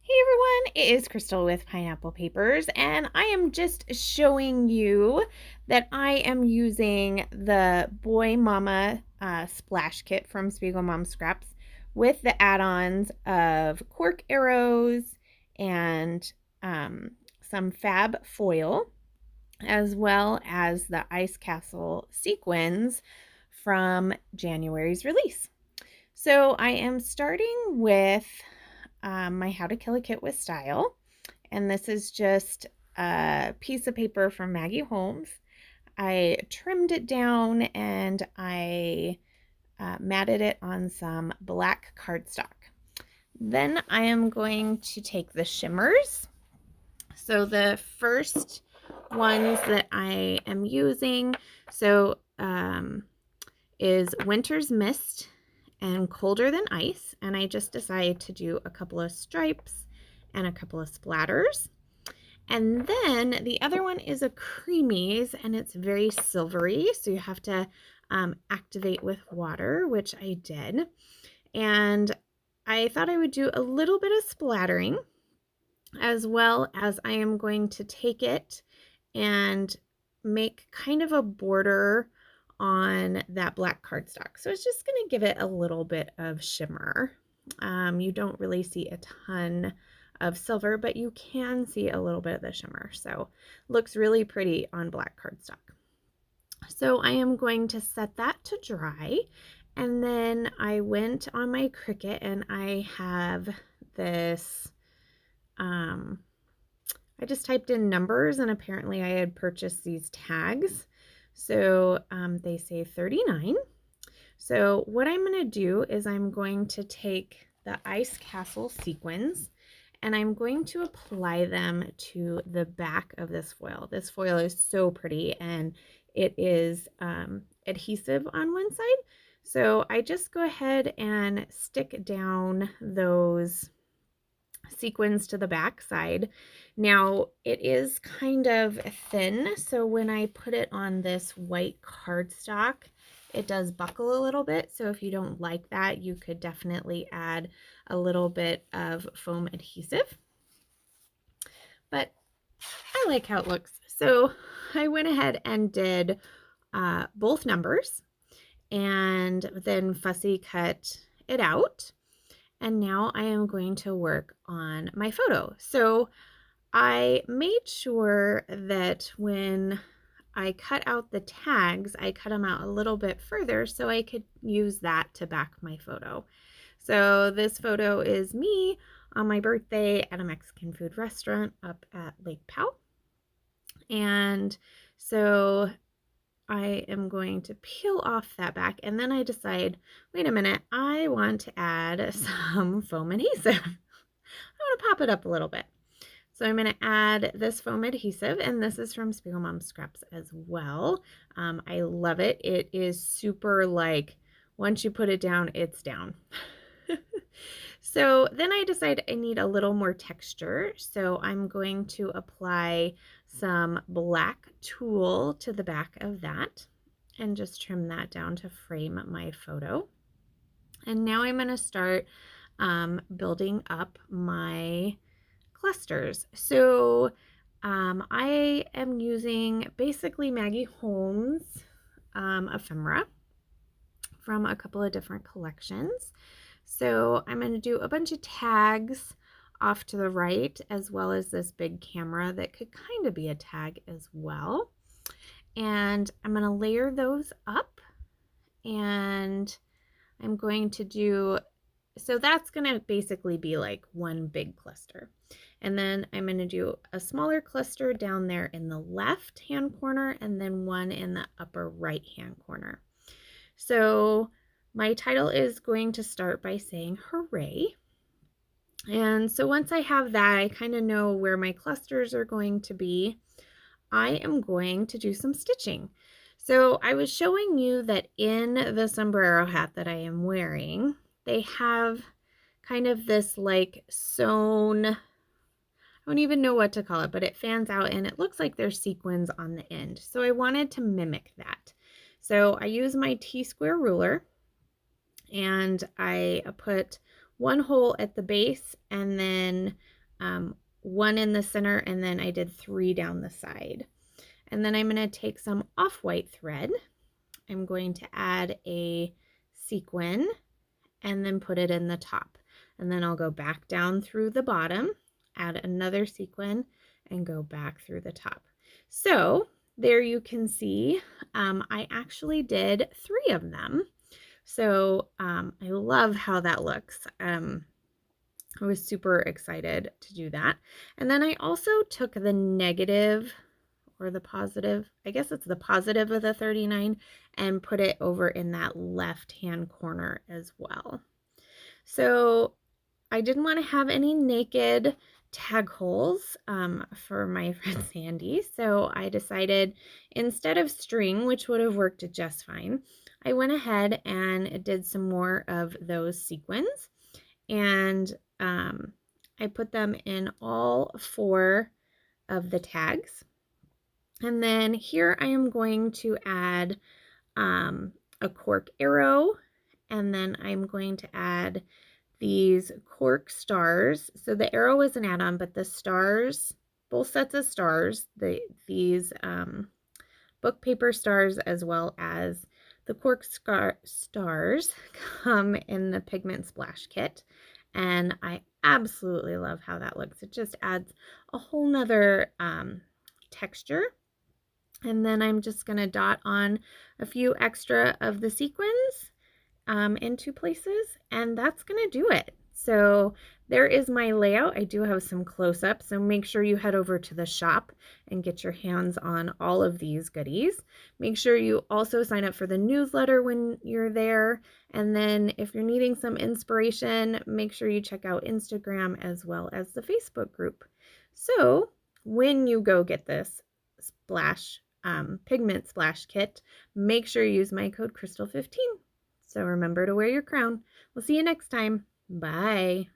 Hey everyone, it is Crystal with Pineapple Papers, and I am just showing you that I am using the Boy Mama splash kit from Spiegelmom Scraps with the add-ons of cork arrows and some fab foil, as well as the Ice Castle sequins from January's release. So I am starting with my How to Kill a Kit with Style. And this is just a piece of paper from Maggie Holmes. I trimmed it down and I matted it on some black cardstock. Then I am going to take the shimmers. So the first ones that I am using, is Winter's Mist and Colder Than Ice, and I just decided to do a couple of stripes and a couple of splatters. And then the other one is a creamies, and it's very silvery, so you have to activate with water, which I did. And I thought I would do a little bit of splattering, as well as I am going to take it and make kind of a border on that black cardstock. So it's just going to give it a little bit of shimmer. You don't really see a ton of silver, but you can see a little bit of the shimmer. So looks really pretty on black cardstock. So I am going to set that to dry. And then I went on my Cricut and I have this, I just typed in numbers and apparently I had purchased these tags. So they say 39. So what I'm going to do is I'm going to take the Ice Castle sequins and I'm going to apply them to the back of this foil. This foil is so pretty and it is adhesive on one side. So I just go ahead and stick down those sequins to the back side. Now it is kind of thin, so when I put it on this white cardstock, it does buckle a little bit. So if you don't like that, you could definitely add a little bit of foam adhesive. But I like how it looks. So I went ahead and did both numbers and then fussy cut it out. And now I am going to work on my photo. So I made sure that when I cut out the tags, I cut them out a little bit further so I could use that to back my photo. So this photo is me on my birthday at a Mexican food restaurant up at Lake Powell. And so I am going to peel off that back, and then I decide, wait a minute, I want to add some foam adhesive. I want to pop it up a little bit. So I'm going to add this foam adhesive, and this is from Spiegelmom Scraps as well. I love it. It is super, like, once you put it down, it's down. So then I decide I need a little more texture. So I'm going to apply some black tulle to the back of that and just trim that down to frame my photo. And now I'm going to start building up my clusters. So I am using basically Maggie Holmes ephemera from a couple of different collections. So I'm going to do a bunch of tags off to the right, as well as this big camera that could kind of be a tag as well. And I'm going to layer those up, and I'm going to do, so that's going to basically be like one big cluster. And then I'm going to do a smaller cluster down there in the left hand corner and then one in the upper right hand corner. So my title is going to start by saying hooray. And so once I have that, I kind of know where my clusters are going to be. I am going to do some stitching. So I was showing you that in the sombrero hat that I am wearing, they have kind of this like sewn, I don't even know what to call it, but it fans out and it looks like there's sequins on the end. So I wanted to mimic that. So I use my T-square ruler and I put one hole at the base and then one in the center, and then I did 3 down the side. And then I'm going to take some off-white thread. I'm going to add a sequin and then put it in the top. And then I'll go back down through the bottom, add another sequin, and go back through the top. So there you can see I actually did 3 of them. So I love how that looks. I was super excited to do that. And then I also took the negative or the positive, I guess it's the positive of the 39, and put it over in that left-hand corner as well. So I didn't want to have any naked tag holes for my friend Sandy, so I decided instead of string, which would have worked just fine, I went ahead and did some more of those sequins, and I put them in all 4 of the tags. And then here I am going to add a cork arrow, and then I'm going to add these cork stars. So the arrow is an add-on, but the stars, both sets of stars, these book paper stars as well as the cork stars come in the pigment splash kit. And I absolutely love how that looks. It just adds a whole nother texture. And then I'm just going to dot on a few extra of the sequins in 2 places, and that's going to do it. So there is my layout. I do have some close-ups, so make sure you head over to the shop and get your hands on all of these goodies. Make sure you also sign up for the newsletter when you're there, and then if you're needing some inspiration, make sure you check out Instagram as well as the Facebook group. So when you go get this pigment splash kit, make sure you use my code Crystal15. So remember to wear your crown. We'll see you next time. Bye.